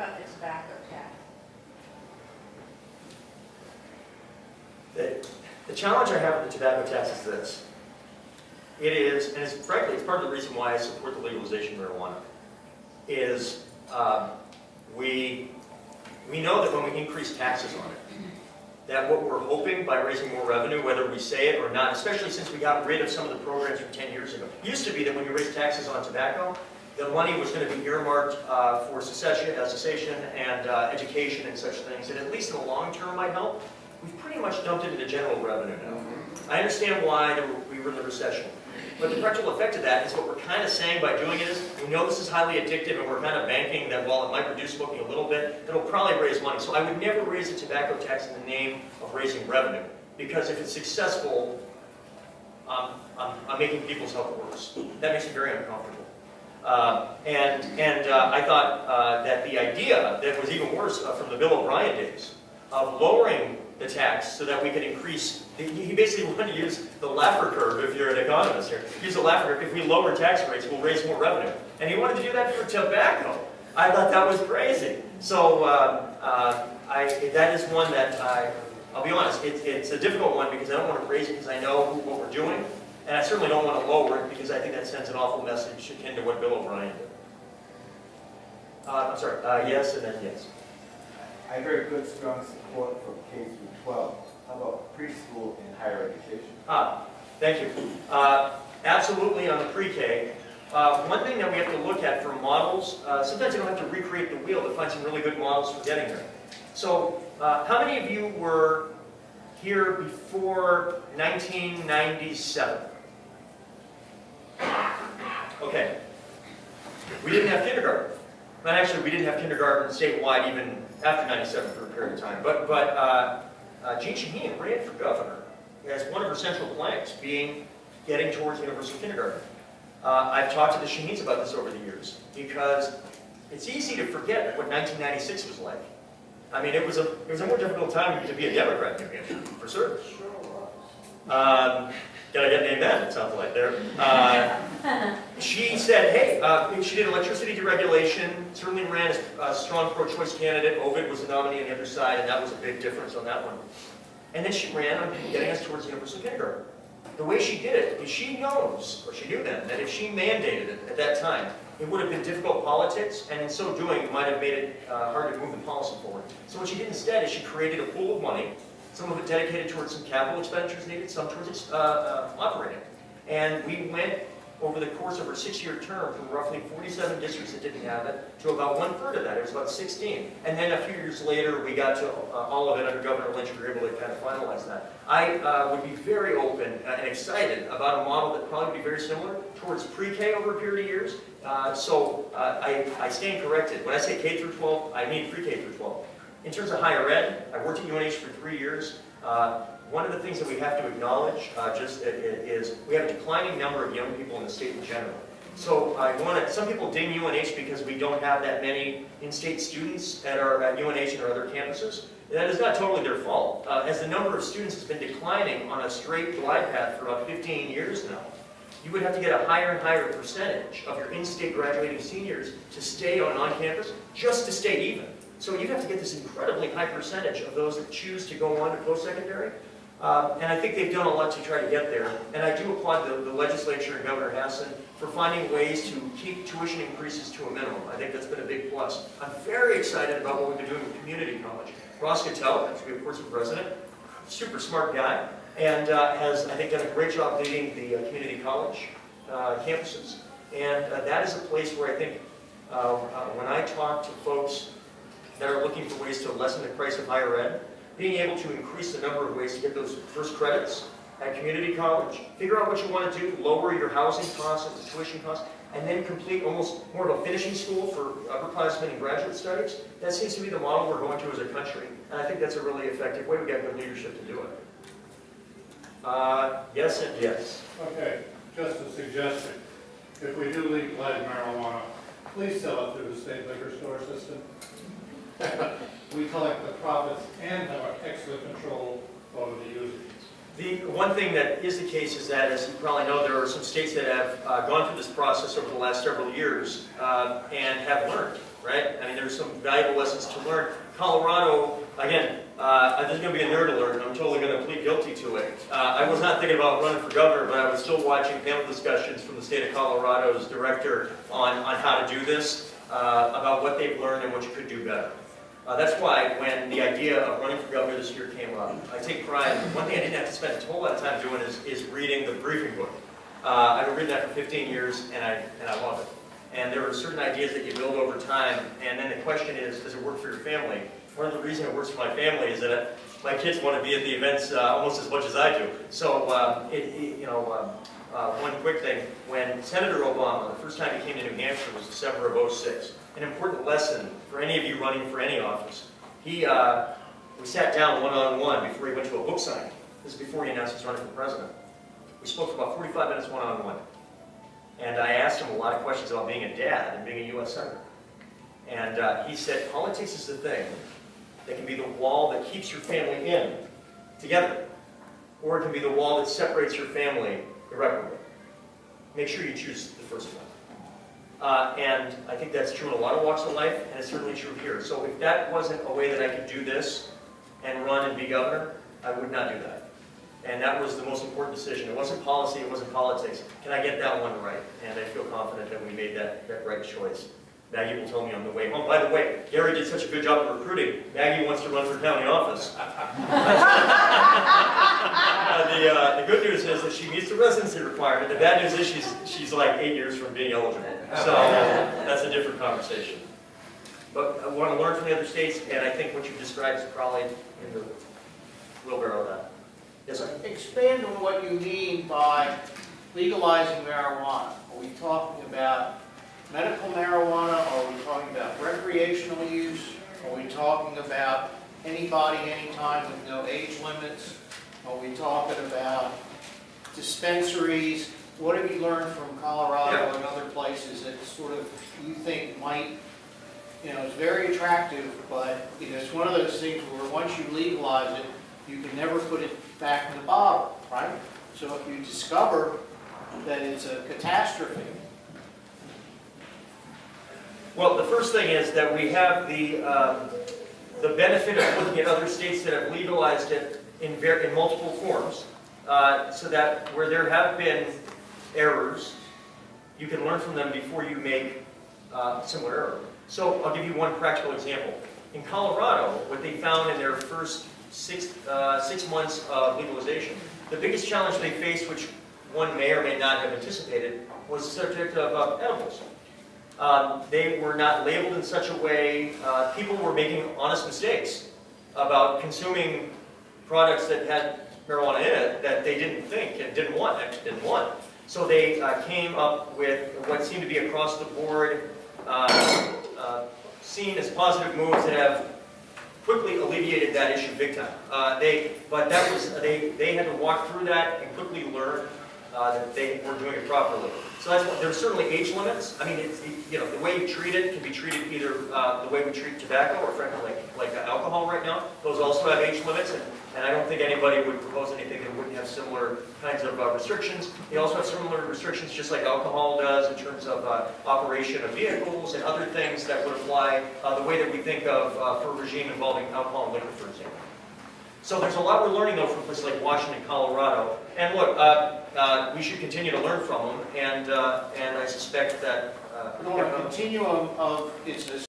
about the tobacco tax? The challenge I have with the tobacco tax is this. It is, and frankly, it's part of the reason why I support the legalization of marijuana, is we know that when we increase taxes on it, that what we're hoping by raising more revenue, whether we say it or not, especially since we got rid of some of the programs from 10 years ago. It used to be that when you raise taxes on tobacco, the money was going to be earmarked for cessation and education and such things, and at least in the long term might help. We've pretty much dumped it into general revenue now. I understand why we were in the recession. But the practical effect of that is what we're kind of saying by doing it is, we know this is highly addictive and we're kind of banking that while it might reduce smoking a little bit, it'll probably raise money. So I would never raise a tobacco tax in the name of raising revenue. Because if it's successful, I'm making people's health worse. That makes me very uncomfortable. I thought that the idea that was even worse from the Bill O'Brien days of lowering the tax so that we could increase, he basically wanted to use the Laffer curve, if you're an economist here, use the Laffer curve, if we lower tax rates, we'll raise more revenue. And he wanted to do that for tobacco. I thought that was crazy. So that is one that I'll be honest, it's a difficult one because I don't want to raise it because I know what we're doing, and I certainly don't want to lower it because I think that sends an awful message akin to what Bill O'Brien did. I'm sorry, yes and then yes. I heard good, strong support for K through 12. How about preschool and higher education? Thank you. Absolutely on the pre-K. One thing that we have to look at for models, sometimes you don't have to recreate the wheel to find some really good models for getting there. So, how many of you were here before 1997? Okay. We didn't have kindergarten. But actually, we didn't have kindergarten statewide even after 97 for a period of time. But Jean Shaheen ran for governor as one of her central planks being getting towards universal kindergarten. I've talked to the Shaheens about this over the years because it's easy to forget what 1996 was like. I mean, it was a more difficult time to be a Democrat in New Hampshire, for certain. Did I get an amen? It sounds like there. She said, hey, she did electricity deregulation, certainly ran as a strong pro-choice candidate. Ovid was the nominee on the other side, and that was a big difference on that one. And then she ran on getting us towards universal kindergarten. The way she did it is she knows, or she knew then, that if she mandated it at that time, it would have been difficult politics, and in so doing, it might have made it hard to move the policy forward. So what she did instead is she created a pool of money, some of it dedicated towards some capital expenditures needed, some towards operating. And we went over the course of her 6-year term from roughly 47 districts that didn't have it to about 1/3 of that. It was about 16. And then a few years later, we got to all of it under Governor Lynch. We were able to kind of finalize that. I would be very open and excited about a model that probably would be very similar towards pre-K over a period of years. I stand corrected. When I say K through 12, I mean pre-K through 12. In terms of higher ed, I worked at UNH for 3 years. One of the things that we have to acknowledge is we have a declining number of young people in the state in general. So some people ding UNH because we don't have that many in-state students at UNH and our other campuses. That is not totally their fault. As the number of students has been declining on a straight glide path for about 15 years now, you would have to get a higher and higher percentage of your in-state graduating seniors to stay on campus, just to stay even. So you'd have to get this incredibly high percentage of those that choose to go on to post-secondary. And I think they've done a lot to try to get there. And I do applaud the legislature and Governor Hassan for finding ways to keep tuition increases to a minimum. I think that's been a big plus. I'm very excited about what we've been doing with community college. Ross Cattell, as we of course have president, super smart guy, and has, I think, done a great job leading the community college campuses. And that is a place where I think when I talk to folks that are looking for ways to lessen the price of higher ed, being able to increase the number of ways to get those first credits at community college, figure out what you want to do, lower your housing costs and the tuition costs, and then complete almost more of a finishing school for upperclassmen and graduate studies. That seems to be the model we're going to as a country, and I think that's a really effective way. We've got good leadership to do it. Yes and yes. Okay, just a suggestion. If we do legalize marijuana, please sell it through the state liquor store system. We collect the profits and have excellent control over the users. The one thing that is the case is that, as you probably know, there are some states that have gone through this process over the last several years and have learned, right? I mean, there's some valuable lessons to learn. Colorado, again, this is going to be a nerd alert, and I'm totally going to plead guilty to it. I was not thinking about running for governor, but I was still watching panel discussions from the state of Colorado's director on how to do this, about what they've learned and what you could do better. That's why when the idea of running for governor this year came up, I take pride. One thing I didn't have to spend a whole lot of time doing is reading the briefing book. I've been reading that for 15 years, and I love it. And there are certain ideas that you build over time, and then the question is, does it work for your family? One of the reasons it works for my family is that my kids want to be at the events almost as much as I do. So, one quick thing, when Senator Obama, the first time he came to New Hampshire was December of '06, an important lesson for any of you running for any office. We sat down one-on-one before he went to a book signing. This is before he announced he was running for president. We spoke for about 45 minutes one-on-one. And I asked him a lot of questions about being a dad and being a U.S. Senator. And he said, politics is the thing that can be the wall that keeps your family in, together. Or it can be the wall that separates your family irreparably. Make sure you choose the first one. And I think that's true in a lot of walks of life, and it's certainly true here. So if that wasn't a way that I could do this and run and be governor, I would not do that. And that was the most important decision. It wasn't policy, it wasn't politics. Can I get that one right? And I feel confident that we made that right choice. Maggie will tell me on the way home. By the way, Gary did such a good job of recruiting. Maggie wants to run for county office. The good news is that she meets the residency requirement. The bad news is she's like 8 years from being eligible. So that's a different conversation. But I want to learn from the other states, and I think what you described is probably in the wheelbarrow of that. Yes, sir? Expand on what you mean by legalizing marijuana. Are we talking about medical marijuana? Are we talking about recreational use? Are we talking about anybody, anytime with no age limits? Are we talking about dispensaries? What have you learned from Colorado and other places that sort of you think might, it's very attractive, but it's one of those things where once you legalize it, you can never put it back in the bottle, right? So if you discover that it's a catastrophe. Well, the first thing is that we have the benefit of looking at other states that have legalized it in multiple forms, so that where there have been errors, you can learn from them before you make similar error. So I'll give you one practical example. In Colorado, what they found in their first six months of legalization, the biggest challenge they faced, which one may or may not have anticipated, was the subject of edibles. They were not labeled in such a way. People were making honest mistakes about consuming products that had marijuana in it that they didn't think and didn't want. So they came up with what seemed to be across the board seen as positive moves that have quickly alleviated that issue big time. They had to walk through that and quickly learn that they were doing it properly. So there's certainly age limits. I mean, the way you treat it can be treated either the way we treat tobacco or frankly like alcohol right now. Those also have age limits, and I don't think anybody would propose anything that wouldn't have similar kinds of restrictions. They also have similar restrictions just like alcohol does in terms of operation of vehicles and other things that would apply the way that we think of for a regime involving alcohol and liquor, for example. So there's a lot we're learning, though, from places like Washington, Colorado. And look, we should continue to learn from them, and I suspect that... On a continuum of, it's a